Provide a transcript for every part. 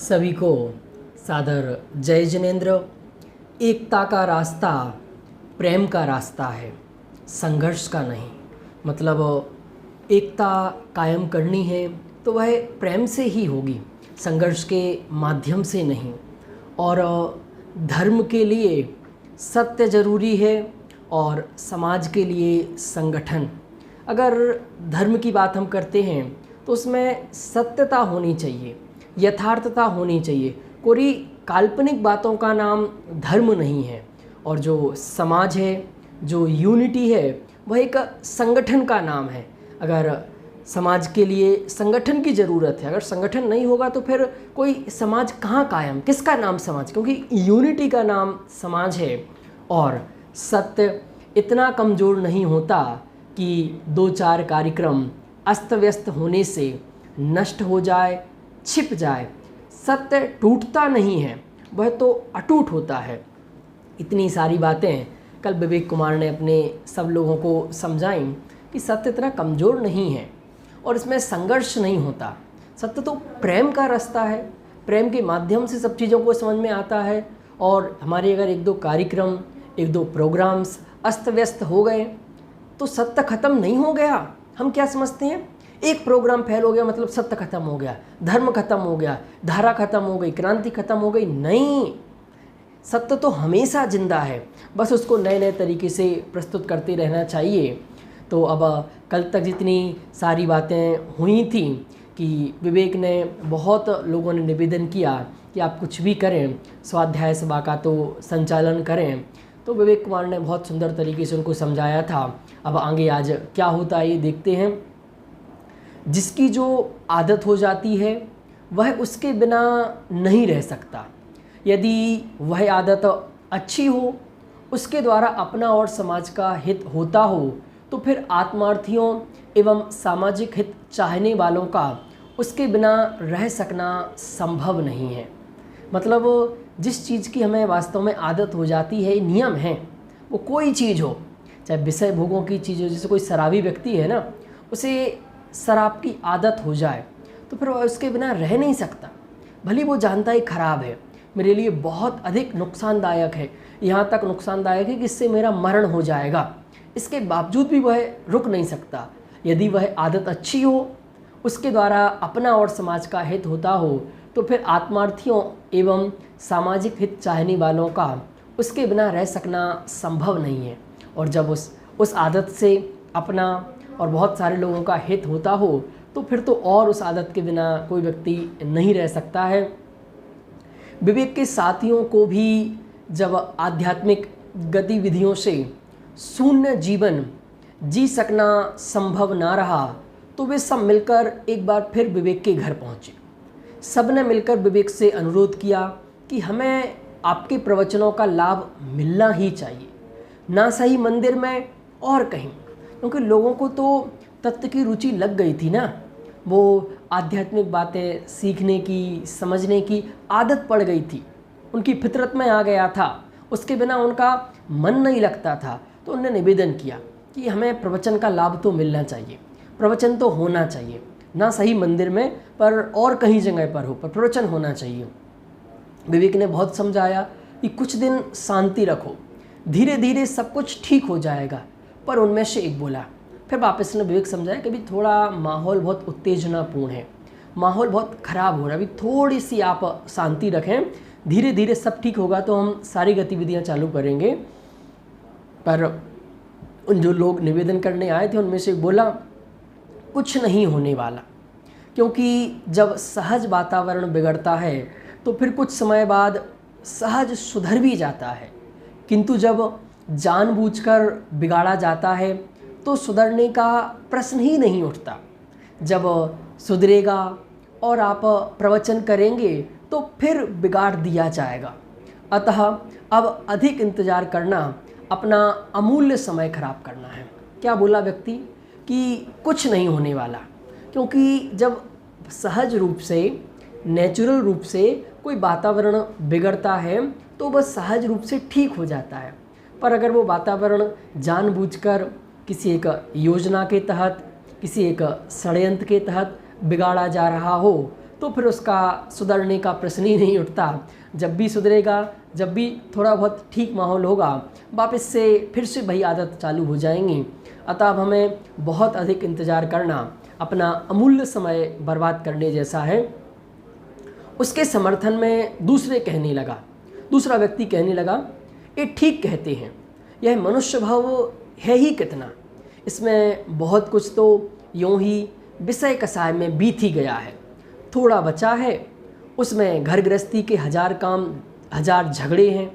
सभी को सादर जय जिनेंद्र। एकता का रास्ता प्रेम का रास्ता है, संघर्ष का नहीं। मतलब एकता कायम करनी है तो वह प्रेम से ही होगी, संघर्ष के माध्यम से नहीं। और धर्म के लिए सत्य ज़रूरी है और समाज के लिए संगठन। अगर धर्म की बात हम करते हैं तो उसमें सत्यता होनी चाहिए, यथार्थता होनी चाहिए। कोई काल्पनिक बातों का नाम धर्म नहीं है। और जो समाज है, जो यूनिटी है, वह एक संगठन का नाम है। अगर समाज के लिए संगठन की ज़रूरत है, अगर संगठन नहीं होगा तो फिर कोई समाज कहाँ कायम, किसका नाम समाज, क्योंकि यूनिटी का नाम समाज है। और सत्य इतना कमज़ोर नहीं होता कि दो चार कार्यक्रम अस्त व्यस्त होने से नष्ट हो जाए, छिप जाए। सत्य टूटता नहीं है, वह तो अटूट होता है। इतनी सारी बातें कल विवेक कुमार ने अपने सब लोगों को समझाई कि सत्य इतना कमज़ोर नहीं है और इसमें संघर्ष नहीं होता। सत्य तो प्रेम का रास्ता है, प्रेम के माध्यम से सब चीज़ों को समझ में आता है। और हमारे अगर एक दो कार्यक्रम, एक दो प्रोग्राम्स अस्त व्यस्त हो गए तो सत्य खत्म नहीं हो गया। हम क्या समझते हैं, एक प्रोग्राम फेल हो गया मतलब सत्य खत्म हो गया, धर्म खत्म हो गया, धारा खत्म हो गई, क्रांति खत्म हो गई। नहीं, सत्य तो हमेशा जिंदा है, बस उसको नए नए तरीके से प्रस्तुत करते रहना चाहिए। तो अब कल तक जितनी सारी बातें हुई थी कि विवेक ने, बहुत लोगों ने निवेदन किया कि आप कुछ भी करें, स्वाध्याय सभा का तो संचालन करें। तो विवेक कुमार ने बहुत सुंदर तरीके से उनको समझाया था। अब आगे आज क्या होता है ये देखते हैं। जिसकी जो आदत हो जाती है वह उसके बिना नहीं रह सकता। यदि वह आदत अच्छी हो, उसके द्वारा अपना और समाज का हित होता हो, तो फिर आत्मार्थियों एवं सामाजिक हित चाहने वालों का उसके बिना रह सकना संभव नहीं है। मतलब जिस चीज़ की हमें वास्तव में आदत हो जाती है, नियम है, वो कोई चीज़ हो, चाहे विषय भोगों की चीज़ हो। जैसे कोई शराबी व्यक्ति है ना, उसे शराब की आदत हो जाए तो फिर वह उसके बिना रह नहीं सकता। भले वो जानता है ख़राब है, मेरे लिए बहुत अधिक नुकसानदायक है, यहाँ तक नुकसानदायक है कि इससे मेरा मरण हो जाएगा, इसके बावजूद भी वह रुक नहीं सकता। यदि वह आदत अच्छी हो, उसके द्वारा अपना और समाज का हित होता हो, तो फिर आत्मार्थियों एवं सामाजिक हित चाहने वालों का उसके बिना रह सकना संभव नहीं है। और जब उस आदत से अपना और बहुत सारे लोगों का हित होता हो, तो फिर तो और उस आदत के बिना कोई व्यक्ति नहीं रह सकता है। विवेक के साथियों को भी जब आध्यात्मिक गतिविधियों से शून्य जीवन जी सकना संभव ना रहा, तो वे सब मिलकर एक बार फिर विवेक के घर पहुँचे। सब ने मिलकर विवेक से अनुरोध किया कि हमें आपके प्रवचनों का लाभ मिलना ही चाहिए, ना सही मंदिर में और कहीं। क्योंकि लोगों को तो तत्व की रुचि लग गई थी ना, वो आध्यात्मिक बातें सीखने की, समझने की आदत पड़ गई थी, उनकी फितरत में आ गया था, उसके बिना उनका मन नहीं लगता था। तो उन्होंने निवेदन किया कि हमें प्रवचन का लाभ तो मिलना चाहिए, प्रवचन तो होना चाहिए, ना सही मंदिर में पर और कहीं जगह पर हो, पर प्रवचन होना चाहिए। विवेक ने बहुत समझाया कि कुछ दिन शांति रखो, धीरे धीरे सब कुछ ठीक हो जाएगा। पर उनमें से एक बोला, फिर वापस ने विवेक समझाया कि अभी थोड़ा माहौल बहुत उत्तेजनापूर्ण है, माहौल बहुत ख़राब हो रहा है, अभी थोड़ी सी आप शांति रखें, धीरे धीरे सब ठीक होगा तो हम सारी गतिविधियां चालू करेंगे। पर उन जो लोग निवेदन करने आए थे उनमें से एक बोला, कुछ नहीं होने वाला, क्योंकि जब सहज वातावरण बिगड़ता है तो फिर कुछ समय बाद सहज सुधर भी जाता है, किंतु जब जानबूझकर बिगाड़ा जाता है तो सुधरने का प्रश्न ही नहीं उठता। जब सुधरेगा और आप प्रवचन करेंगे तो फिर बिगाड़ दिया जाएगा। अतः अब अधिक इंतज़ार करना अपना अमूल्य समय खराब करना है। क्या बोला व्यक्ति कि कुछ नहीं होने वाला, क्योंकि जब सहज रूप से, नेचुरल रूप से कोई वातावरण बिगड़ता है तो वह सहज रूप से ठीक हो जाता है। पर अगर वो वातावरण जानबूझकर किसी एक योजना के तहत, किसी एक षड्यंत्र के तहत बिगाड़ा जा रहा हो, तो फिर उसका सुधरने का प्रश्न ही नहीं उठता। जब भी सुधरेगा, जब भी थोड़ा बहुत ठीक माहौल होगा, वापस से फिर से वही आदत चालू हो जाएंगी। अतः अब हमें बहुत अधिक इंतज़ार करना अपना अमूल्य समय बर्बाद करने जैसा है। उसके समर्थन में दूसरा व्यक्ति कहने लगा, ये ठीक कहते हैं, यह मनुष्य भाव है ही कितना, इसमें बहुत कुछ तो यूँ ही विषय कसाय में बीत ही गया है। थोड़ा बचा है, उसमें घर गृहस्थी के 1000 काम 1000 झगड़े हैं।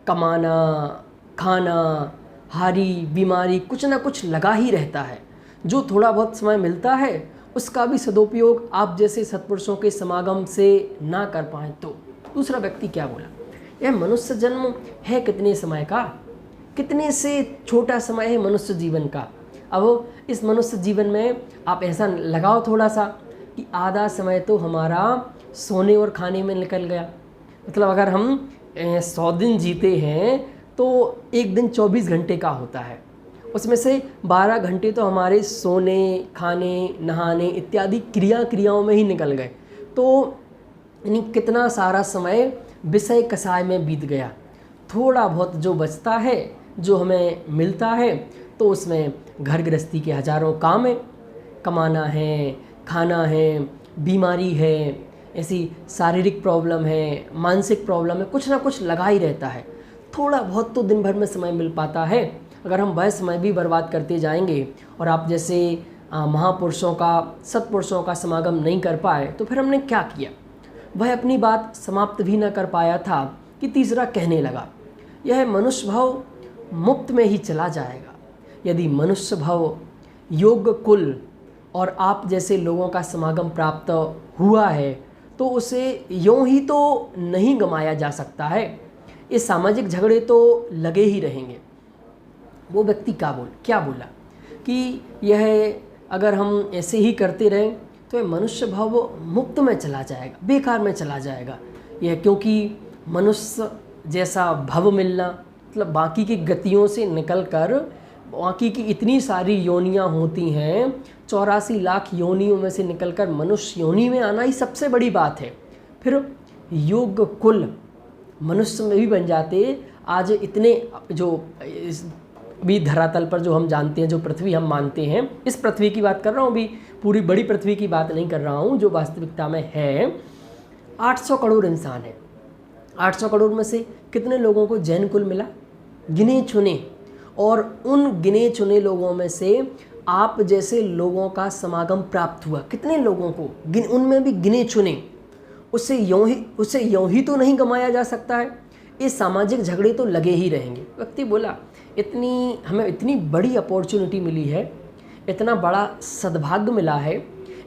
कमाना, खाना, हारी बीमारी कुछ ना कुछ लगा ही रहता है। जो थोड़ा बहुत समय मिलता है उसका भी सदुपयोग आप जैसे सत्पुरुषों के समागम से ना कर पाएँ तो। दूसरा व्यक्ति क्या बोला, यह मनुष्य जन्म है कितने समय का, कितने से छोटा समय है मनुष्य जीवन का। अब इस मनुष्य जीवन में आप ऐसा लगाओ थोड़ा सा कि आधा समय तो हमारा सोने और खाने में निकल गया। मतलब अगर हम 100 दिन जीते हैं तो एक दिन 24 घंटे का होता है, उसमें से 12 घंटे तो हमारे सोने, खाने, नहाने इत्यादि क्रियाओं में ही निकल गए। तो यानी कितना सारा समय विषय कसाय में बीत गया। थोड़ा बहुत जो बचता है, जो हमें मिलता है, तो उसमें घर गृहस्थी के 1000 काम हैं। कमाना है, खाना है, बीमारी है, ऐसी शारीरिक प्रॉब्लम है, मानसिक प्रॉब्लम है, कुछ ना कुछ लगा ही रहता है। थोड़ा बहुत तो दिन भर में समय मिल पाता है। अगर हम वह समय भी बर्बाद करते जाएंगे और आप जैसे महापुरुषों का, सत्पुरुषों का समागम नहीं कर पाए, तो फिर हमने क्या किया। वह अपनी बात समाप्त भी न कर पाया था कि तीसरा कहने लगा, यह मनुष्य भाव मुक्त में ही चला जाएगा। यदि मनुष्य भाव, योग्य कुल और आप जैसे लोगों का समागम प्राप्त हुआ है तो उसे यूँ ही तो नहीं गंवाया जा सकता है। ये सामाजिक झगड़े तो लगे ही रहेंगे। वो व्यक्ति क्या बोला कि यह अगर हम ऐसे ही करते रहें तो यह मनुष्य भाव मुक्त में चला जाएगा, बेकार में चला जाएगा। यह क्योंकि मनुष्य जैसा भव मिलना, मतलब बाकी की गतियों से निकलकर बाकी की इतनी सारी योनियां होती हैं, 84 लाख योनियों में से निकलकर मनुष्य योनि में आना ही सबसे बड़ी बात है। फिर योग्य कुल मनुष्य में भी बन जाते। आज इतने जो भी धरातल पर जो हम जानते हैं, जो पृथ्वी हम मानते हैं, इस पृथ्वी की बात कर रहा हूँ, भी पूरी बड़ी पृथ्वी की बात नहीं कर रहा हूँ, जो वास्तविकता में है। 800 करोड़ इंसान है। 800 करोड़ में से कितने लोगों को जैन कुल मिला, गिने चुने, और उन गिने चुने लोगों में से आप जैसे लोगों का समागम प्राप्त हुआ, कितने लोगों को, उनमें भी गिने चुने। उसे यूँ ही तो नहीं गंवाया जा सकता है। ये सामाजिक झगड़े तो लगे ही रहेंगे। व्यक्ति बोला, हमें इतनी बड़ी अपॉर्चुनिटी मिली है, इतना बड़ा सद्भाग्य मिला है,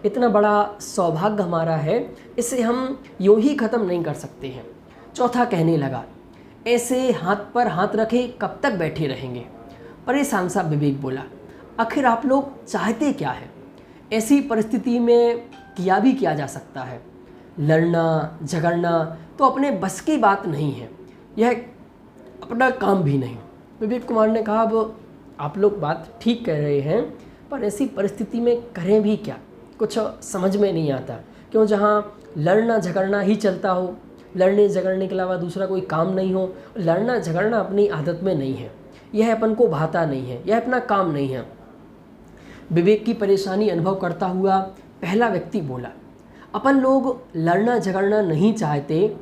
इतना बड़ा सौभाग्य हमारा है, इसे हम यूँ ही ख़त्म नहीं कर सकते हैं। चौथा कहने लगा, ऐसे हाथ पर हाथ रखे कब तक बैठे रहेंगे। परेशान सा विवेक बोला, आखिर आप लोग चाहते क्या है। ऐसी परिस्थिति में किया भी क्या जा सकता है। लड़ना झगड़ना तो अपने बस की बात नहीं है, यह अपना काम भी नहीं। विवेक कुमार ने कहा, अब आप लोग बात ठीक कह रहे हैं, पर ऐसी परिस्थिति में करें भी क्या, कुछ समझ में नहीं आता। क्यों, जहाँ लड़ना झगड़ना ही चलता हो, लड़ने झगड़ने के अलावा दूसरा कोई काम नहीं हो, लड़ना झगड़ना अपनी आदत में नहीं है, यह अपन को भाता नहीं है, यह अपना काम नहीं है। विवेक की परेशानी अनुभव करता हुआ पहला व्यक्ति बोला, अपन लोग लड़ना झगड़ना नहीं चाहते,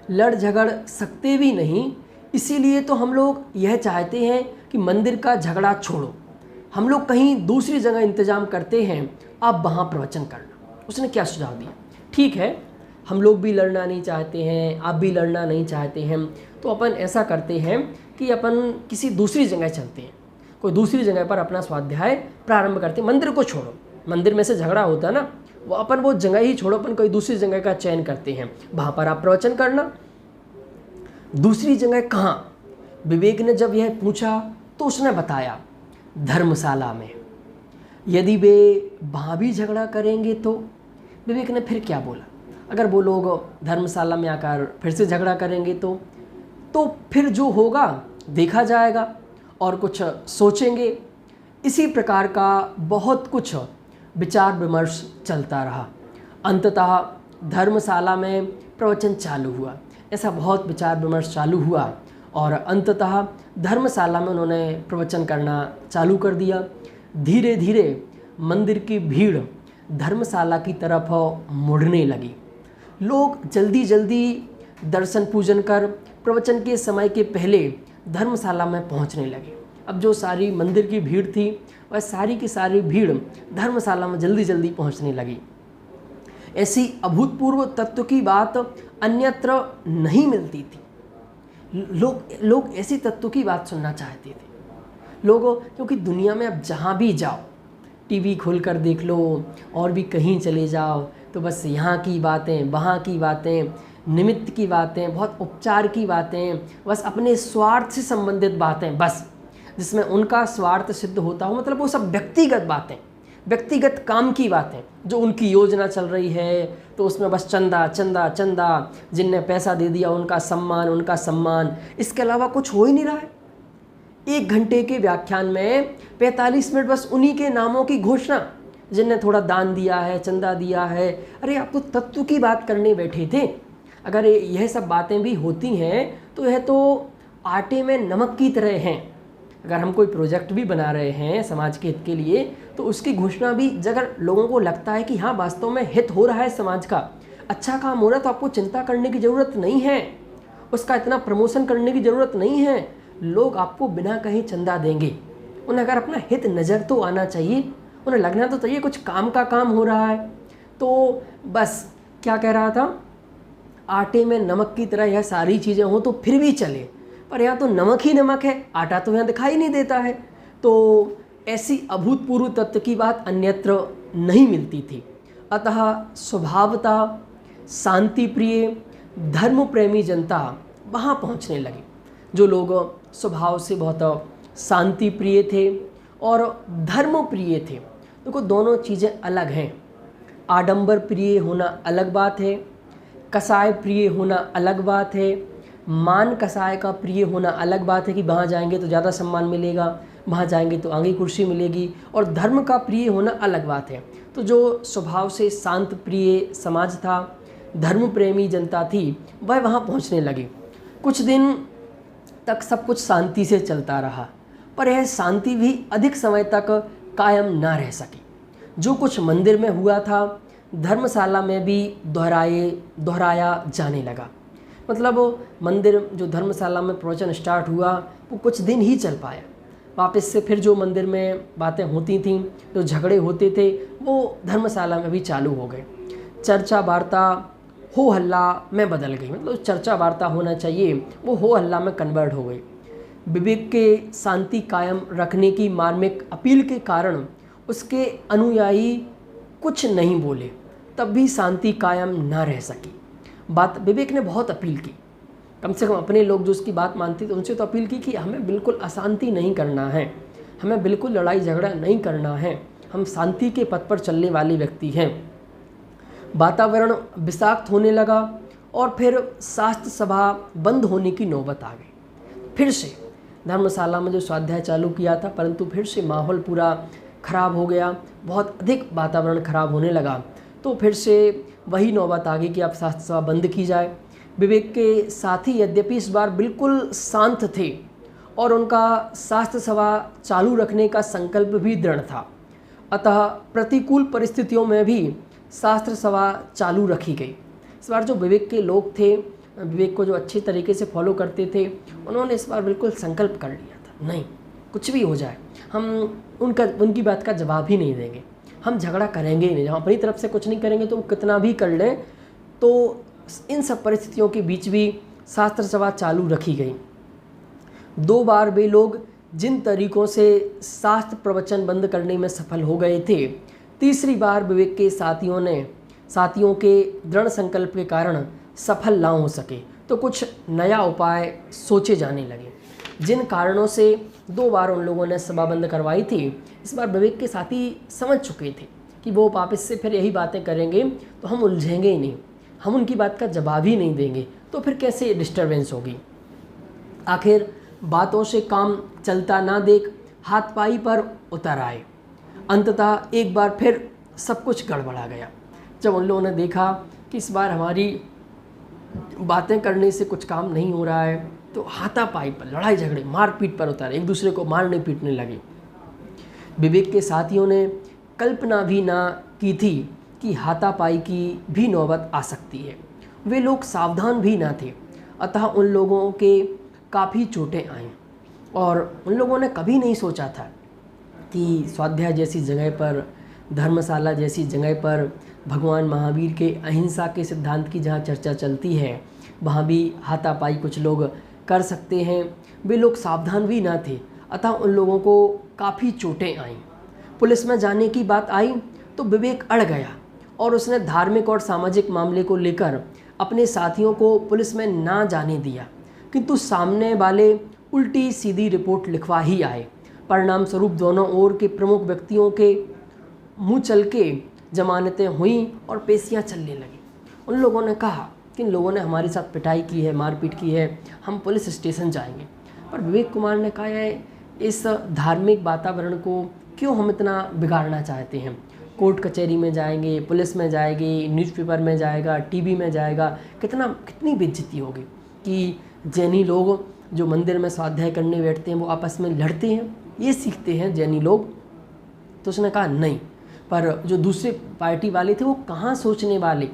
लड़ झगड़ सकते भी नहीं, इसीलिए तो हम लोग यह चाहते हैं कि मंदिर का झगड़ा छोड़ो, हम लोग कहीं दूसरी जगह इंतजाम करते हैं, आप वहाँ प्रवचन करना। उसने क्या सुझाव दिया, ठीक है, हम लोग भी लड़ना नहीं चाहते हैं, आप भी लड़ना नहीं चाहते हैं, तो अपन ऐसा करते हैं कि अपन किसी दूसरी जगह चलते हैं, कोई दूसरी जगह पर अपना स्वाध्याय प्रारंभ करते हैं। मंदिर को छोड़ो, मंदिर में से झगड़ा होता है ना, वो जगह ही छोड़ो, अपन कोई दूसरी जगह का चयन करते हैं, वहाँ पर आप प्रवचन करना। दूसरी जगह कहाँ? विवेक ने जब यह पूछा तो उसने बताया, धर्मशाला में। यदि वे वहाँ भी झगड़ा करेंगे तो? विवेक ने फिर क्या बोला, अगर वो लोग धर्मशाला में आकर फिर से झगड़ा करेंगे तो फिर जो होगा देखा जाएगा और कुछ सोचेंगे। इसी प्रकार का बहुत कुछ विचार विमर्श चलता रहा। अंततः धर्मशाला में प्रवचन चालू हुआ। ऐसा बहुत विचार विमर्श चालू हुआ और अंततः धर्मशाला में उन्होंने प्रवचन करना चालू कर दिया। धीरे धीरे मंदिर की भीड़ धर्मशाला की तरफ मुड़ने लगी। लोग जल्दी जल्दी दर्शन पूजन कर प्रवचन के समय के पहले धर्मशाला में पहुंचने लगे। अब जो सारी मंदिर की भीड़ थी वह सारी की सारी भीड़ धर्मशाला में जल्दी जल्दी पहुंचने लगी। ऐसी अभूतपूर्व तत्व की बात अन्यत्र नहीं मिलती थी। लोग ऐसी तत्व की बात सुनना चाहते थे। क्योंकि दुनिया में अब जहाँ भी जाओ, टीवी खोलकर देख लो और भी कहीं चले जाओ, तो बस यहाँ की बातें, वहाँ की बातें, निमित्त की बातें, बहुत उपचार की बातें, बस अपने स्वार्थ से संबंधित बातें, बस जिसमें उनका स्वार्थ सिद्ध होता हो, मतलब वो सब व्यक्तिगत बातें, व्यक्तिगत काम की बातें, जो उनकी योजना चल रही है तो उसमें बस चंदा चंदा चंदा, जिनने पैसा दे दिया उनका सम्मान, इसके अलावा कुछ हो ही नहीं रहा है। 1 घंटे के व्याख्यान में 45 मिनट बस उन्हीं के नामों की घोषणा, जिनने थोड़ा दान दिया है, चंदा दिया है। अरे आप तो तत्व की बात करने बैठे थे। अगर यह सब बातें भी होती हैं तो यह तो आटे में नमक की तरह हैं। अगर हम कोई प्रोजेक्ट भी बना रहे हैं समाज के हित के लिए, तो उसकी घोषणा भी अगर लोगों को लगता है कि हाँ वास्तव में हित हो रहा है, समाज का अच्छा काम हो रहा है, तो आपको चिंता करने की ज़रूरत नहीं है, उसका इतना प्रमोशन करने की ज़रूरत नहीं है। लोग आपको बिना कहीं चंदा देंगे। उन्हें अगर अपना हित नज़र तो आना चाहिए, उन्हें लगना तो चाहिए कुछ काम का काम हो रहा है। तो बस क्या कह रहा था, आटे में नमक की तरह यह सारी चीज़ें हों तो फिर भी चले, पर यहाँ तो नमक ही नमक है, आटा तो यहाँ दिखाई नहीं देता है। तो ऐसी अभूतपूर्व तत्व की बात अन्यत्र नहीं मिलती थी। अतः स्वभावतः शांति प्रिय धर्म प्रेमी जनता वहाँ पहुँचने लगी। जो लोग स्वभाव से बहुत शांति प्रिय थे और धर्म प्रिय थे, देखो दोनों चीज़ें अलग हैं। आडंबर प्रिय होना अलग बात है, कसाय प्रिय होना अलग बात है, मान कसाय का प्रिय होना अलग बात है कि वहाँ जाएंगे तो ज़्यादा सम्मान मिलेगा, वहाँ जाएंगे तो आगे कुर्सी मिलेगी, और धर्म का प्रिय होना अलग बात है। तो जो स्वभाव से शांत प्रिय समाज था, धर्म प्रेमी जनता थी, वह वहाँ पहुँचने लगी। कुछ दिन तक सब कुछ शांति से चलता रहा, पर यह शांति भी अधिक समय तक कायम ना रह सकी। जो कुछ मंदिर में हुआ था धर्मशाला में भी दोहराया जाने लगा। मतलब मंदिर जो धर्मशाला में प्रवचन स्टार्ट हुआ वो कुछ दिन ही चल पाया। वापस से फिर जो मंदिर में बातें होती थीं, जो झगड़े होते थे, वो धर्मशाला में भी चालू हो गए। चर्चा वार्ता हो हल्ला में बदल गई। मतलब चर्चा वार्ता होना चाहिए वो हो हल्ला में कन्वर्ट हो गई। विवेक के शांति कायम रखने की मार्मिक अपील के कारण उसके अनुयायी कुछ नहीं बोले, तब भी शांति कायम ना रह सकी। बात विवेक ने बहुत अपील की, कम से कम अपने लोग जो उसकी बात मानते थे उनसे तो अपील की कि हमें बिल्कुल अशांति नहीं करना है, हमें बिल्कुल लड़ाई झगड़ा नहीं करना है, हम शांति के पथ पर चलने वाले व्यक्ति हैं। वातावरण विषाक्त होने लगा और फिर शास्त्र सभा बंद होने की नौबत आ गई। फिर से धर्मशाला में जो स्वाध्याय चालू किया था, परंतु फिर से माहौल पूरा खराब हो गया, बहुत अधिक वातावरण खराब होने लगा। तो फिर से वही नौबत आ गई कि अब शास्त्र सभा बंद की जाए। विवेक के साथी यद्यपि इस बार बिल्कुल शांत थे और उनका शास्त्र सभा चालू रखने का संकल्प भी दृढ़ था, अतः प्रतिकूल परिस्थितियों में भी शास्त्र सभा चालू रखी गई। इस बार जो विवेक के लोग थे, विवेक को जो अच्छे तरीके से फॉलो करते थे, उन्होंने इस बार बिल्कुल संकल्प कर लिया था, नहीं कुछ भी हो जाए हम उनकी बात का जवाब ही नहीं देंगे, हम झगड़ा करेंगे ही नहीं। हम अपनी तरफ से कुछ नहीं करेंगे तो कितना भी कर लें। तो इन सब परिस्थितियों के बीच भी शास्त्र सभा चालू रखी गई। 2 बार वे लोग जिन तरीकों से शास्त्र प्रवचन बंद करने में सफल हो गए थे, तीसरी बार विवेक के साथियों के दृढ़ संकल्प के कारण सफल ना हो सके, तो कुछ नया उपाय सोचे जाने लगे। जिन कारणों से 2 बार उन लोगों ने सभा बंद करवाई थी, इस बार विवेक के साथी समझ चुके थे कि वो वापस से फिर यही बातें करेंगे तो हम उलझेंगे ही नहीं, हम उनकी बात का जवाब ही नहीं देंगे, तो फिर कैसे डिस्टर्बेंस होगी। आखिर बातों से काम चलता ना देख हाथ पाई पर उतर आए। अंततः एक बार फिर सब कुछ गड़बड़ा गया। जब उन लोगों ने देखा कि इस बार हमारी बातें करने से कुछ काम नहीं हो रहा है, तो हाथापाई पर, लड़ाई झगड़े, मारपीट पर उतारे, एक दूसरे को मारने पीटने लगे। विवेक के साथियों ने कल्पना भी ना की थी कि हाथापाई की भी नौबत आ सकती है। वे लोग सावधान भी ना थे, अतः उन लोगों के काफ़ी चोटें आईं और उन लोगों ने कभी नहीं सोचा था कि स्वाध्याय जैसी जगह पर, धर्मशाला जैसी जगह पर भगवान महावीर के अहिंसा के सिद्धांत की जहाँ चर्चा चलती है, वहाँ भी हाथापाई कुछ लोग कर सकते हैं। वे लोग सावधान भी ना थे, अतः उन लोगों को काफ़ी चोटें आईं। पुलिस में जाने की बात आई तो विवेक अड़ गया और उसने धार्मिक और सामाजिक मामले को लेकर अपने साथियों को पुलिस में ना जाने दिया, किंतु सामने वाले उल्टी सीधी रिपोर्ट लिखवा ही आए। परिणाम स्वरूप दोनों ओर के प्रमुख व्यक्तियों के मुँह चल के जमानतें हुईं और पेशियां चलने लगीं। उन लोगों ने कहा कि इन लोगों ने हमारे साथ पिटाई की है, मारपीट की है, हम पुलिस स्टेशन जाएंगे। पर विवेक कुमार ने कहा है, इस धार्मिक वातावरण को क्यों हम इतना बिगाड़ना चाहते हैं? कोर्ट कचहरी में जाएंगे, पुलिस में जाएंगे, न्यूज़पेपर में जाएगा, टीवी में जाएगा, कितनी बेइज्जती होगी कि जैनी लोग जो मंदिर में स्वाध्याय करने बैठते हैं वो आपस में लड़ते हैं, ये सीखते हैं जैनी लोग। तो उसने कहा नहीं, पर जो दूसरे पार्टी वाले थे वो कहाँ सोचने वाले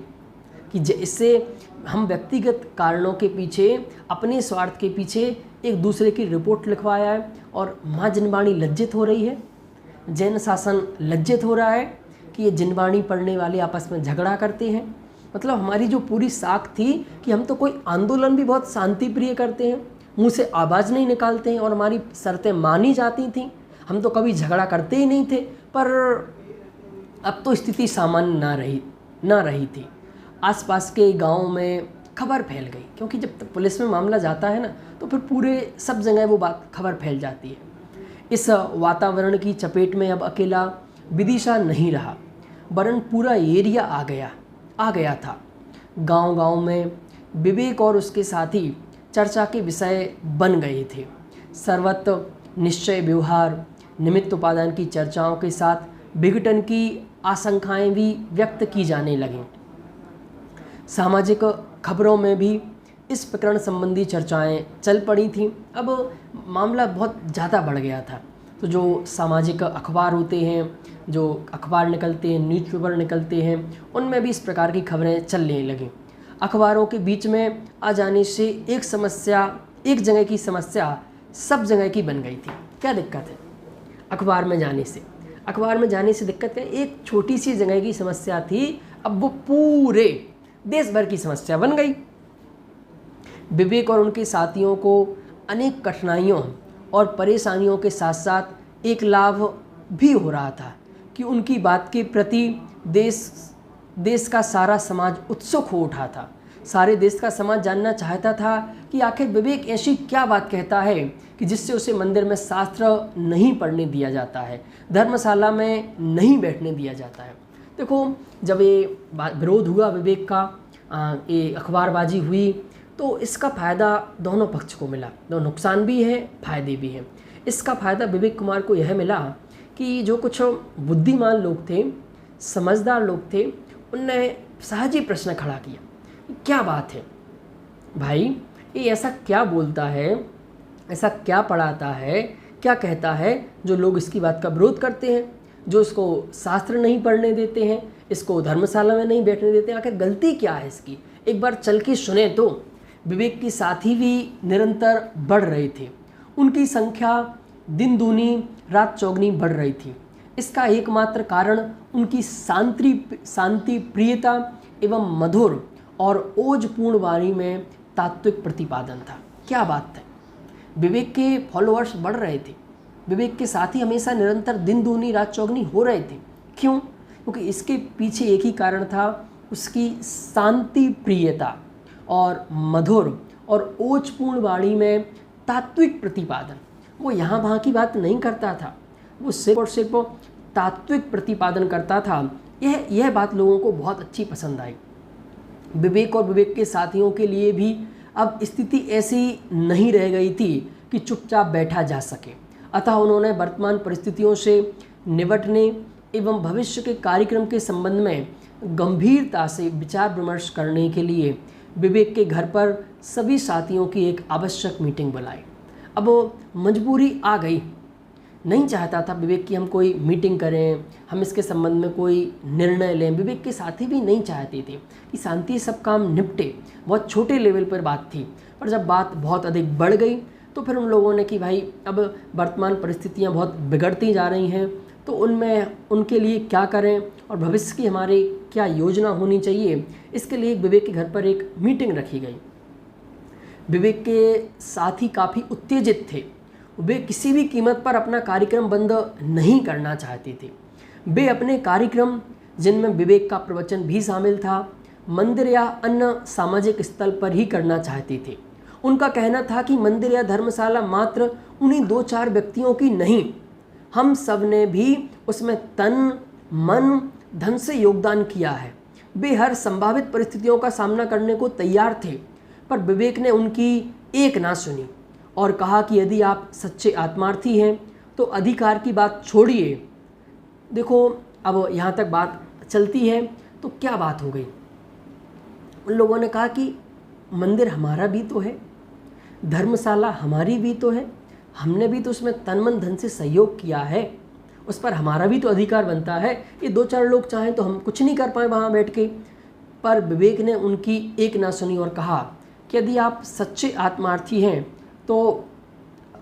कि इससे हम व्यक्तिगत कारणों के पीछे, अपने स्वार्थ के पीछे एक दूसरे की रिपोर्ट लिखवाया है और माँ जिनवाणी लज्जित हो रही है, जैन शासन लज्जित हो रहा है कि ये जिनवाणी पढ़ने वाले आपस में झगड़ा करते हैं। मतलब हमारी जो पूरी साख थी कि हम तो कोई आंदोलन भी बहुत शांति प्रिय करते हैं, मुँह से आवाज़ नहीं निकालते हैं और हमारी शर्तें मानी जाती थीं, हम तो कभी झगड़ा करते ही नहीं थे। पर अब तो स्थिति सामान्य ना रही थी। आसपास के गांव में खबर फैल गई, क्योंकि जब तक पुलिस में मामला जाता है ना तो फिर पूरे सब जगह वो बात खबर फैल जाती है। इस वातावरण की चपेट में अब अकेला विदिशा नहीं रहा, वरन पूरा एरिया आ गया था। गांव-गांव में विवेक और उसके साथी चर्चा के विषय बन गए थे। सर्वत्र निश्चय व्यवहार, निमित्त उपादान की चर्चाओं के साथ विघटन की आशंकाएं भी व्यक्त की जाने लगीं। सामाजिक खबरों में भी इस प्रकरण संबंधी चर्चाएं चल पड़ी थीं। अब मामला बहुत ज़्यादा बढ़ गया था, तो जो सामाजिक अखबार होते हैं, जो अखबार निकलते हैं, न्यूज़पेपर निकलते हैं, उनमें भी इस प्रकार की खबरें चलने लगीं। अखबारों के बीच में आ जाने से एक जगह की समस्या सब जगह की बन गई थी। क्या दिक्कत है अखबार में जाने से दिक्कत क्या? एक छोटी सी जगह की समस्या थी, अब वो पूरे देश भर की समस्या बन गई। विवेक और उनके साथियों को अनेक कठिनाइयों और परेशानियों के साथ साथ एक लाभ भी हो रहा था कि उनकी बात के प्रति देश का सारा समाज उत्सुक हो उठा था। सारे देश का समाज जानना चाहता था कि आखिर विवेक ऐसी क्या बात कहता है कि जिससे उसे मंदिर में शास्त्र नहीं पढ़ने दिया जाता है, धर्मशाला में नहीं बैठने दिया जाता है। देखो, जब ये विरोध हुआ विवेक का, ये अखबारबाजी हुई, तो इसका फ़ायदा दोनों पक्ष को मिला। दो नुकसान भी है, फ़ायदे भी हैं। इसका फ़ायदा विवेक कुमार को यह मिला कि जो कुछ बुद्धिमान लोग थे, समझदार लोग थे, उनने सहज ही प्रश्न खड़ा किया, क्या बात है भाई, ये ऐसा क्या बोलता है, ऐसा क्या पढ़ाता है, क्या कहता है जो लोग इसकी बात का विरोध करते हैं, जो इसको शास्त्र नहीं पढ़ने देते हैं, इसको धर्मशाला में नहीं बैठने देते हैं, आखिर गलती क्या है इसकी, एक बार चल के सुने तो। विवेक के साथी भी निरंतर बढ़ रहे थे, उनकी संख्या दिन दूनी रात चौगनी बढ़ रही थी। इसका एकमात्र कारण उनकी शांति प्रियता एवं मधुर और ओजपूर्ण वाणी में तात्विक प्रतिपादन था। क्या बात है, विवेक के फॉलोअर्स बढ़ रहे थे, विवेक के साथी हमेशा निरंतर दिन दूनी रात चौगनी हो रहे थे। क्यों? क्योंकि इसके पीछे एक ही कारण था, उसकी शांति प्रियता और मधुर और ओजपूर्ण वाणी में तात्विक प्रतिपादन। वो यहाँ वहाँ की बात नहीं करता था, वो सिर्फ और सिर्फ तात्विक प्रतिपादन करता था। यह बात लोगों को बहुत अच्छी पसंद आई। विवेक और विवेक के साथियों के लिए भी अब स्थिति ऐसी नहीं रह गई थी कि चुपचाप बैठा जा सके, अतः उन्होंने वर्तमान परिस्थितियों से निपटने एवं भविष्य के कार्यक्रम के संबंध में गंभीरता से विचार विमर्श करने के लिए विवेक के घर पर सभी साथियों की एक आवश्यक मीटिंग बुलाई। अब मजबूरी आ गई, नहीं चाहता था विवेक की हम कोई मीटिंग करें, हम इसके संबंध में कोई निर्णय लें। विवेक के साथी भी नहीं चाहते थे कि शांति सब काम निपटे। बहुत छोटे लेवल पर बात थी, पर जब बात बहुत अधिक बढ़ गई तो फिर उन लोगों ने कि भाई अब वर्तमान परिस्थितियां बहुत बिगड़ती जा रही हैं, तो उनमें उनके लिए क्या करें और भविष्य की हमारी क्या योजना होनी चाहिए, इसके लिए विवेक के घर पर एक मीटिंग रखी गई। विवेक के साथी काफ़ी उत्तेजित थे। वे किसी भी कीमत पर अपना कार्यक्रम बंद नहीं करना चाहते थे। वे अपने कार्यक्रम, जिनमें विवेक का प्रवचन भी शामिल था, मंदिर या अन्य सामाजिक स्थल पर ही करना चाहते थे। उनका कहना था कि मंदिर या धर्मशाला मात्र उन्हीं 2-4 व्यक्तियों की नहीं, हम सब ने भी उसमें तन मन धन से योगदान किया है। वे हर संभावित परिस्थितियों का सामना करने को तैयार थे, पर विवेक ने उनकी एक ना सुनी और कहा कि यदि आप सच्चे आत्मार्थी हैं तो अधिकार की बात छोड़िए। देखो, अब यहाँ तक बात चलती है तो क्या बात हो गई। उन लोगों ने कहा कि मंदिर हमारा भी तो है, धर्मशाला हमारी भी तो है, हमने भी तो उसमें तन मन धन से सहयोग किया है, उस पर हमारा भी तो अधिकार बनता है। ये 2-4 लोग चाहें तो हम कुछ नहीं कर पाए वहाँ बैठ के। पर विवेक ने उनकी एक ना सुनी और कहा कि यदि आप सच्चे आत्मार्थी हैं तो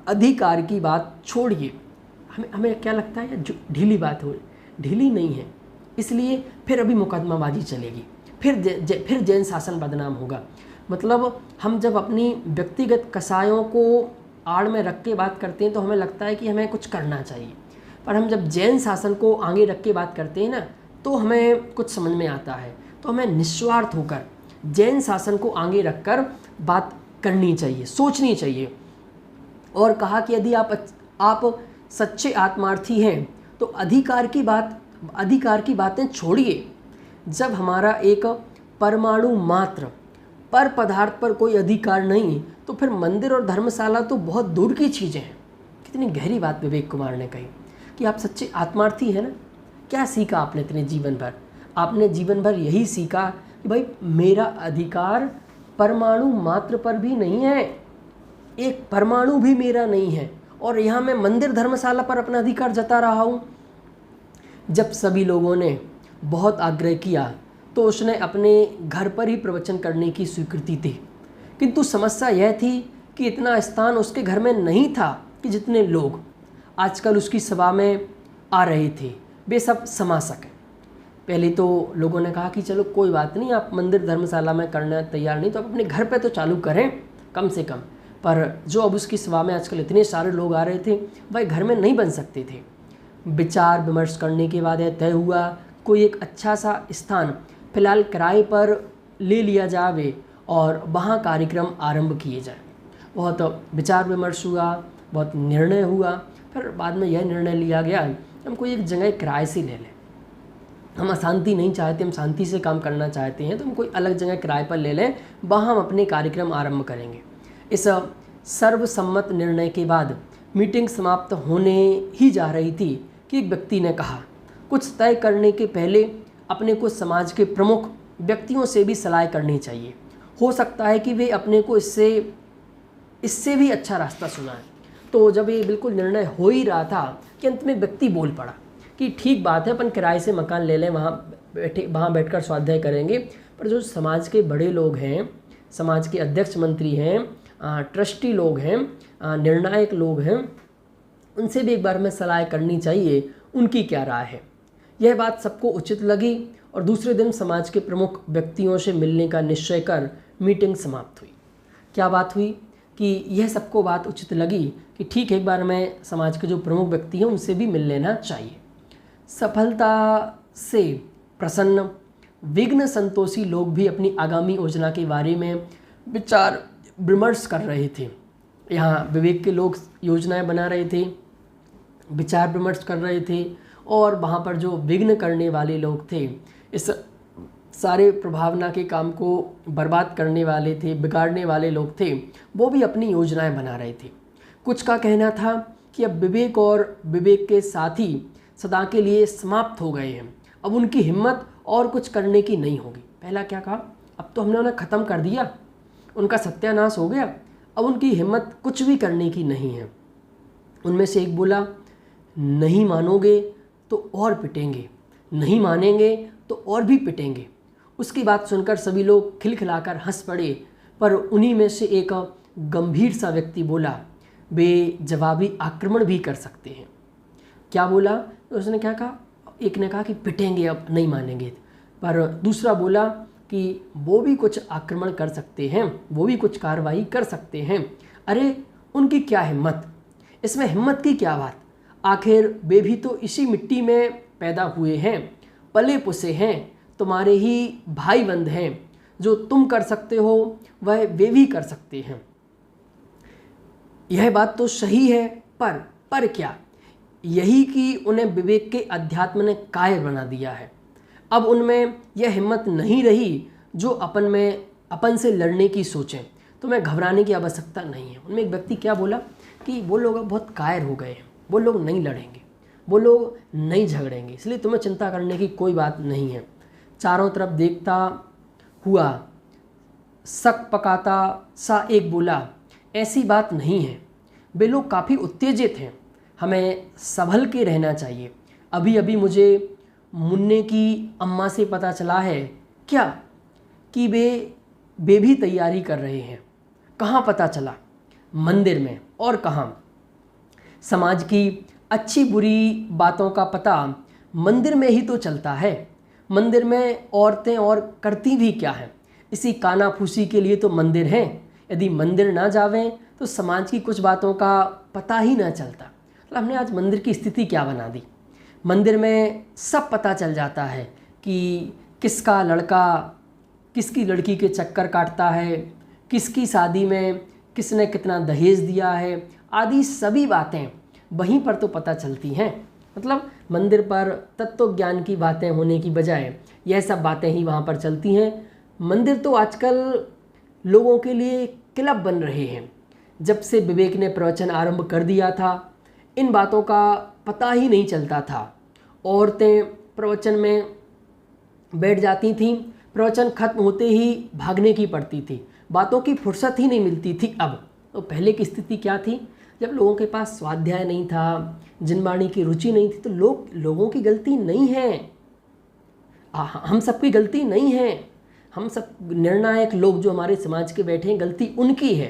अधिकार की बात छोड़िए। हमें क्या लगता है ये ढीली बात हो, ढीली नहीं है, इसलिए फिर अभी मुकदमाबाजी चलेगी, फिर जैन शासन बदनाम होगा। मतलब हम जब अपनी व्यक्तिगत कसायों को आड़ में रख के बात करते हैं तो हमें लगता है कि हमें कुछ करना चाहिए, पर हम जब जैन शासन को आगे रख के बात करते हैं ना तो हमें कुछ समझ में आता है। तो हमें निस्वार्थ होकर जैन शासन को आगे रखकर बात करनी चाहिए, सोचनी चाहिए। और कहा कि यदि आप सच्चे आत्मार्थी हैं तो अधिकार की बातें छोड़िए। जब हमारा एक परमाणु मात्र पर पदार्थ पर कोई अधिकार नहीं तो फिर मंदिर और धर्मशाला तो बहुत दूर की चीज़ें हैं। कितनी गहरी बात विवेक कुमार ने कही कि आप सच्चे आत्मार्थी हैं ना। क्या सीखा आपने इतने जीवन भर? आपने जीवन भर यही सीखा कि भाई मेरा अधिकार परमाणु मात्र पर भी नहीं है, एक परमाणु भी मेरा नहीं है, और यहाँ मैं मंदिर धर्मशाला पर अपना अधिकार जता रहा हूँ। जब सभी लोगों ने बहुत आग्रह किया तो उसने अपने घर पर ही प्रवचन करने की स्वीकृति दी, किंतु समस्या यह थी कि इतना स्थान उसके घर में नहीं था कि जितने लोग आजकल उसकी सभा में आ रहे थे वे सब समा सकें। पहले तो लोगों ने कहा कि चलो कोई बात नहीं, आप मंदिर धर्मशाला में करना तैयार नहीं तो आप अपने घर पे तो चालू करें कम से कम। पर जो अब उसकी सभा में आजकल इतने सारे लोग आ रहे थे वह घर में नहीं बन सकते थे। विचार विमर्श करने के बाद यह तय हुआ कोई एक अच्छा सा स्थान फिलहाल किराए पर ले लिया जाए और वहाँ कार्यक्रम आरंभ किए जाए। बहुत विचार विमर्श हुआ, बहुत निर्णय हुआ, फिर बाद में यह निर्णय लिया गया हम कोई एक जगह किराए से ले लें। हम अशांति नहीं चाहते, हम शांति से काम करना चाहते हैं, तो हम कोई अलग जगह किराए पर ले लें, वहाँ हम अपने कार्यक्रम आरंभ करेंगे। इस सर्वसम्मत निर्णय के बाद मीटिंग समाप्त होने ही जा रही थी कि एक व्यक्ति ने कहा, कुछ तय करने के पहले अपने को समाज के प्रमुख व्यक्तियों से भी सलाह करनी चाहिए। हो सकता है कि वे अपने को इससे भी अच्छा रास्ता सुनाएं। तो जब ये बिल्कुल निर्णय हो ही रहा था कि अंत में व्यक्ति बोल पड़ा कि ठीक बात है, अपन किराए से मकान ले लें, वहाँ बैठकर स्वाध्याय करेंगे। पर जो समाज के बड़े लोग हैं, समाज के अध्यक्ष मंत्री हैं, ट्रस्टी लोग हैं, निर्णायक लोग हैं, उनसे भी एक बार में सलाह करनी चाहिए, उनकी क्या राय है। यह बात सबको उचित लगी और दूसरे दिन समाज के प्रमुख व्यक्तियों से मिलने का निश्चय कर मीटिंग समाप्त हुई। क्या बात हुई कि यह सबको बात उचित लगी कि ठीक एक बार में समाज के जो प्रमुख व्यक्ति हैं उनसे भी मिल लेना चाहिए। सफलता से प्रसन्न विघ्न संतोषी लोग भी अपनी आगामी योजना के बारे में विचार विमर्श कर रहे थे। यहाँ विवेक के लोग योजनाएं बना रहे थे, विचार विमर्श कर रहे थे, और वहाँ पर जो विघ्न करने वाले लोग थे, इस सारे प्रभावना के काम को बर्बाद करने वाले थे, बिगाड़ने वाले लोग थे, वो भी अपनी योजनाएं बना रहे थे। कुछ का कहना था कि अब विवेक और विवेक के साथी सदा के लिए समाप्त हो गए हैं, अब उनकी हिम्मत और कुछ करने की नहीं होगी। पहला क्या कहा, अब तो हमने उन्हें ख़त्म कर दिया, उनका सत्यानाश हो गया, अब उनकी हिम्मत कुछ भी करने की नहीं है। उनमें से एक बोला, नहीं मानोगे तो और पिटेंगे, नहीं मानेंगे तो और भी पिटेंगे। उसकी बात सुनकर सभी लोग खिलखिलाकर हंस पड़े, पर उन्हीं में से एक गंभीर सा व्यक्ति बोला, वे जवाबी आक्रमण भी कर सकते हैं। क्या बोला? उसने क्या कहा? एक ने कहा कि पिटेंगे, अब नहीं मानेंगे, पर दूसरा बोला कि वो भी कुछ आक्रमण कर सकते हैं, वो भी कुछ कार्रवाई कर सकते हैं। अरे उनकी क्या हिम्मत, इसमें हिम्मत की क्या बात, आखिर वे भी तो इसी मिट्टी में पैदा हुए हैं, पले पुसे हैं, तुम्हारे ही भाई बंद हैं। जो तुम कर सकते हो वह वे भी कर सकते हैं। यह बात तो सही है, पर क्या? यही कि उन्हें विवेक के अध्यात्म ने कायर बना दिया है। अब उनमें यह हिम्मत नहीं रही जो अपन से लड़ने की सोचें। तुम्हें घबराने की आवश्यकता नहीं है। उनमें एक व्यक्ति क्या बोला कि वो लोग अब बहुत कायर हो गए हैं, वो लोग नहीं लड़ेंगे, वो लोग नहीं झगड़ेंगे, इसलिए तुम्हें चिंता करने की कोई बात नहीं है। चारों तरफ देखता हुआ शक पकाता सा एक बोला, ऐसी बात नहीं है, वे लोग काफ़ी उत्तेजित हैं, हमें संभल के रहना चाहिए। अभी अभी मुझे मुन्ने की अम्मा से पता चला है क्या कि वे भी तैयारी कर रहे हैं। कहाँ पता चला? मंदिर में। और कहाँ? समाज की अच्छी बुरी बातों का पता मंदिर में ही तो चलता है। मंदिर में औरतें और करती भी क्या हैं? इसी कानाफूसी के लिए तो मंदिर हैं। यदि मंदिर ना जावें तो समाज की कुछ बातों का पता ही ना चलता। मतलब हमने आज मंदिर की स्थिति क्या बना दी। मंदिर में सब पता चल जाता है कि किसका लड़का किसकी लड़की के चक्कर काटता है, किसकी शादी में किसने कितना दहेज दिया है, आदि सभी बातें वहीं पर तो पता चलती हैं। मतलब मंदिर पर तत्व ज्ञान की बातें होने की बजाय यह सब बातें ही वहाँ पर चलती हैं। मंदिर तो आजकल लोगों के लिए क्लब बन रहे हैं। जब से विवेक ने प्रवचन आरंभ कर दिया था, इन बातों का पता ही नहीं चलता था। औरतें प्रवचन में बैठ जाती थीं, प्रवचन खत्म होते ही भागने की पड़ती थी, बातों की फुर्सत ही नहीं मिलती थी। अब तो पहले की स्थिति क्या थी? जब लोगों के पास स्वाध्याय नहीं था, जिनवाणी की रुचि नहीं थी, तो लोगों की गलती नहीं है, हम सबकी गलती नहीं है। हम सब निर्णायक लोग जो हमारे समाज के बैठे हैं, गलती उनकी है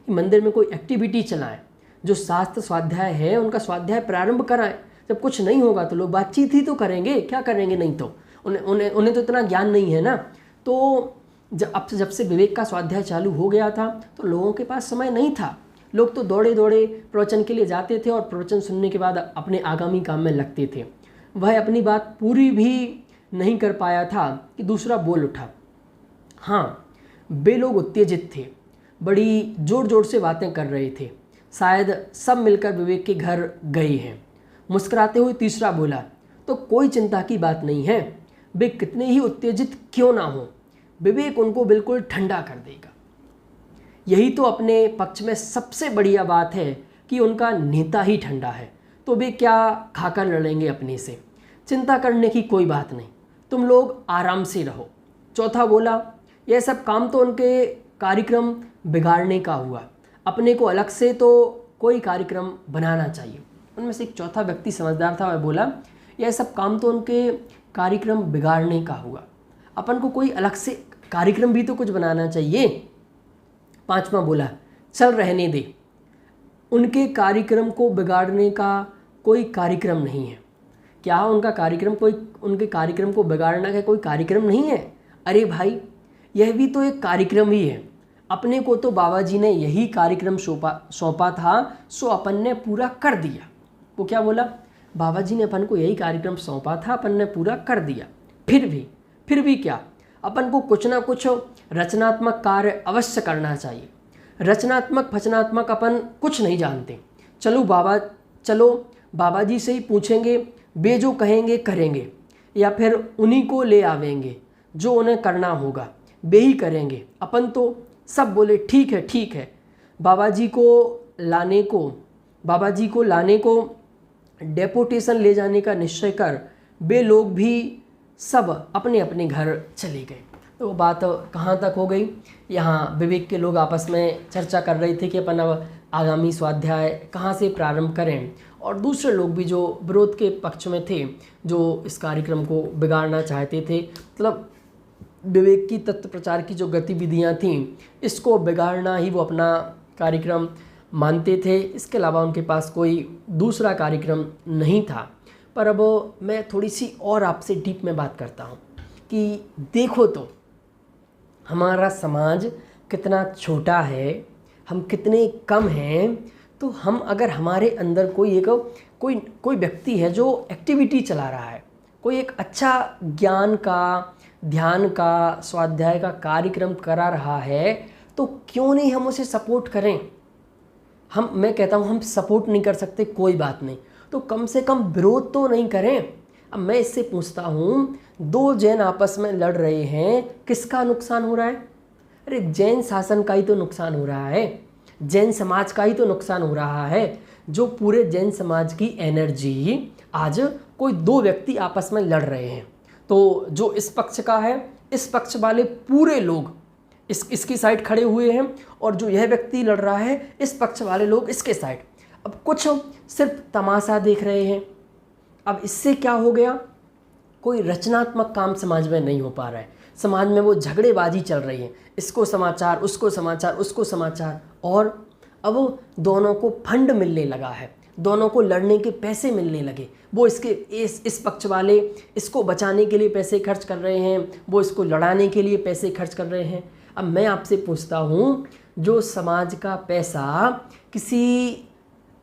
कि मंदिर में कोई एक्टिविटी चलाएं, जो शास्त्र स्वाध्याय है उनका स्वाध्याय प्रारंभ कराएं। जब कुछ नहीं होगा तो लोग बातचीत ही तो करेंगे, क्या करेंगे? नहीं तो उन्हें तो इतना ज्ञान नहीं है ना। तो जब से विवेक का स्वाध्याय चालू हो गया था तो लोगों के पास समय नहीं था। लोग तो दौड़े दौड़े प्रवचन के लिए जाते थे और प्रवचन सुनने के बाद अपने आगामी काम में लगते थे। वह अपनी बात पूरी भी नहीं कर पाया था कि दूसरा बोल उठा। हाँ, वे लोग उत्तेजित थे, बड़ी ज़ोर ज़ोर से बातें कर रहे थे, शायद सब मिलकर विवेक के घर गए हैं। मुस्कुराते हुए तीसरा बोला, तो कोई चिंता की बात नहीं है, वे कितने ही उत्तेजित क्यों ना हो, विवेक उनको बिल्कुल ठंडा कर देगा। यही तो अपने पक्ष में सबसे बढ़िया बात है कि उनका नेता ही ठंडा है, तो वे क्या खाकर लड़ेंगे अपने से। चिंता करने की कोई बात नहीं, तुम लोग आराम से रहो। चौथा बोला, यह सब काम तो उनके कार्यक्रम बिगाड़ने का हुआ, अपने को अलग से तो कोई कार्यक्रम बनाना चाहिए। उनमें से एक चौथा व्यक्ति समझदार था, वह बोला, यह सब काम तो उनके कार्यक्रम बिगाड़ने का हुआ, अपन को कोई अलग से कार्यक्रम भी तो कुछ बनाना चाहिए। पांचवा बोला, चल रहने दे, उनके कार्यक्रम को बिगाड़ने का कोई कार्यक्रम नहीं है। क्या उनके कार्यक्रम को बिगाड़ना का कोई कार्यक्रम नहीं है? अरे भाई, यह भी तो एक कार्यक्रम ही है। अपने को तो बाबा जी ने यही कार्यक्रम सौंपा था, सो अपन ने पूरा कर दिया। वो क्या बोला? बाबा जी ने अपन को यही कार्यक्रम सौंपा था, अपन ने पूरा कर दिया। फिर भी क्या, अपन को कुछ ना कुछ रचनात्मक कार्य अवश्य करना चाहिए। रचनात्मक फचनात्मक अपन कुछ नहीं जानते। चलो बाबा जी से ही पूछेंगे, वे जो कहेंगे करेंगे, या फिर उन्हीं को ले आवेंगे, जो उन्हें करना होगा वे ही करेंगे। अपन तो सब बोले ठीक है। बाबा जी को लाने को डेपुटेशन ले जाने का निश्चय कर वे लोग भी सब अपने अपने घर चले गए। तो वो बात कहाँ तक हो गई, यहाँ विवेक के लोग आपस में चर्चा कर रहे थे कि अपन अब आगामी स्वाध्याय कहाँ से प्रारंभ करें, और दूसरे लोग भी जो विरोध के पक्ष में थे, जो इस कार्यक्रम को बिगाड़ना चाहते थे, मतलब विवेक की तत्व प्रचार की जो गतिविधियाँ थीं इसको बिगाड़ना ही वो अपना कार्यक्रम मानते थे। इसके अलावा उनके पास कोई दूसरा कार्यक्रम नहीं था। पर अब मैं थोड़ी सी और आपसे डीप में बात करता हूँ कि देखो तो हमारा समाज कितना छोटा है, हम कितने कम हैं। तो हम अगर हमारे अंदर कोई व्यक्ति है जो एक्टिविटी चला रहा है, कोई एक अच्छा ज्ञान का, ध्यान का, स्वाध्याय का कार्यक्रम करा रहा है, तो क्यों नहीं हम उसे सपोर्ट करें। मैं कहता हूँ हम सपोर्ट नहीं कर सकते, कोई बात नहीं, तो कम से कम विरोध तो नहीं करें। अब मैं इससे पूछता हूँ, दो जैन आपस में लड़ रहे हैं, किसका नुकसान हो रहा है? अरे जैन शासन का ही तो नुकसान हो रहा है, जैन समाज का ही तो नुकसान हो रहा है। जो पूरे जैन समाज की एनर्जी, आज कोई दो व्यक्ति आपस में लड़ रहे हैं, तो जो इस पक्ष का है, इस पक्ष वाले पूरे लोग इसकी साइड खड़े हुए हैं, और जो यह व्यक्ति लड़ रहा है, इस पक्ष वाले लोग इसके साइड। अब कुछ सिर्फ तमाशा देख रहे हैं। अब इससे क्या हो गया, कोई रचनात्मक काम समाज में नहीं हो पा रहा है। समाज में वो झगड़ेबाजी चल रही है, इसको समाचार, उसको समाचार, उसको समाचार, और अब दोनों को फंड मिलने लगा है, दोनों को लड़ने के पैसे मिलने लगे। वो इस पक्ष वाले इसको बचाने के लिए पैसे खर्च कर रहे हैं, वो इसको लड़ाने के लिए पैसे खर्च कर रहे हैं। अब मैं आपसे पूछता हूँ, जो समाज का पैसा किसी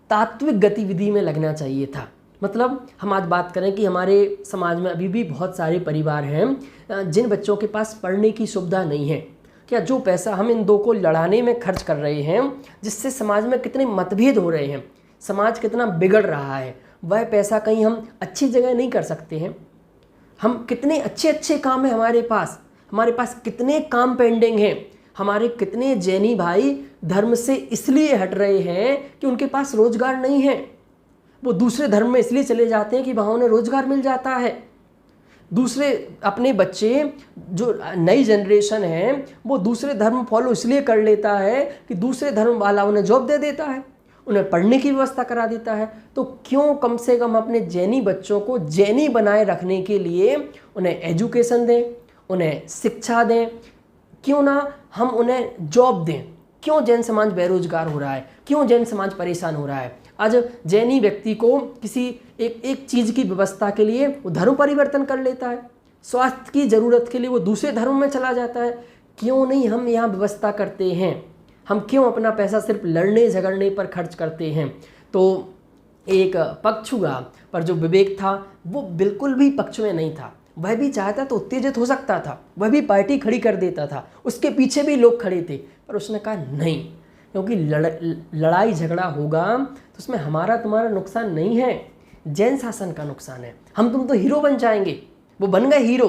तात्विक गतिविधि में लगना चाहिए था, मतलब हम आज बात करें कि हमारे समाज में अभी भी बहुत सारे परिवार हैं जिन बच्चों के पास पढ़ने की सुविधा नहीं है। क्या जो पैसा हम इन दो को लड़ाने में खर्च कर रहे हैं, जिससे समाज में कितने मतभेद हो रहे हैं, समाज कितना बिगड़ रहा है, वह पैसा कहीं हम अच्छी जगह नहीं कर सकते हैं? हम कितने अच्छे काम हैं हमारे पास कितने काम पेंडिंग हैं। हमारे कितने जैनी भाई धर्म से इसलिए हट रहे हैं कि उनके पास रोजगार नहीं है। वो दूसरे धर्म में इसलिए चले जाते हैं कि वहाँ उन्हें रोजगार मिल जाता है। दूसरे अपने बच्चे, जो नई जनरेशन है, वो दूसरे धर्म फॉलो इसलिए कर लेता है कि दूसरे धर्म वाला उन्हें जॉब दे देता है, उन्हें पढ़ने की व्यवस्था करा देता है। तो क्यों कम से कम अपने जैनी बच्चों को जैनी बनाए रखने के लिए उन्हें एजुकेशन दें, उन्हें शिक्षा दें, क्यों ना हम उन्हें जॉब दें। क्यों जैन समाज बेरोजगार हो रहा है, क्यों जैन समाज परेशान हो रहा है? आज जैनी व्यक्ति को किसी एक चीज़ की व्यवस्था के लिए वो धर्म परिवर्तन कर लेता है, स्वास्थ्य की ज़रूरत के लिए वो दूसरे धर्म में चला जाता है। क्यों नहीं हम यहाँ व्यवस्था करते हैं? हम क्यों अपना पैसा सिर्फ लड़ने झगड़ने पर खर्च करते हैं? तो एक पक्ष हुआ, पर जो विवेक था वो बिल्कुल भी पक्ष में नहीं था। वह भी चाहता तो उत्तेजित हो सकता था, वह भी पार्टी खड़ी कर देता था, उसके पीछे भी लोग खड़े थे, पर उसने कहा नहीं, क्योंकि लड़ाई झगड़ा होगा तो उसमें हमारा तुम्हारा नुकसान नहीं है, जैन शासन का नुकसान है। हम तुम तो हीरो बन जाएंगे। वो बन गए हीरो,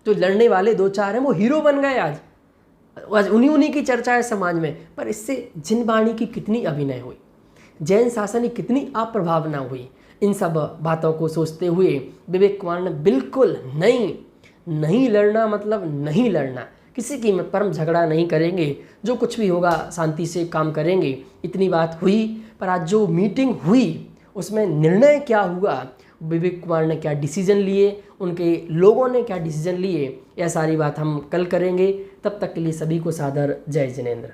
जो लड़ने वाले दो चार हैं वो हीरो बन गए। आज उन्हीं की चर्चा है समाज में। पर इससे जिन वाणी की कितनी अभिनय हुई, जैन शासन की कितनी अप्रभावना हुई। इन सब बातों को सोचते हुए विवेक कुमार ने बिल्कुल नहीं लड़ना, मतलब नहीं लड़ना, किसी कीमत पर हम झगड़ा नहीं करेंगे, जो कुछ भी होगा शांति से काम करेंगे, इतनी बात हुई। पर आज जो मीटिंग हुई उसमें निर्णय क्या हुआ, विवेक कुमार ने क्या डिसीजन लिए, उनके लोगों ने क्या डिसीजन लिए, यह सारी बात हम कल करेंगे। तब तक के लिए सभी को सादर जय जिनेंद्र।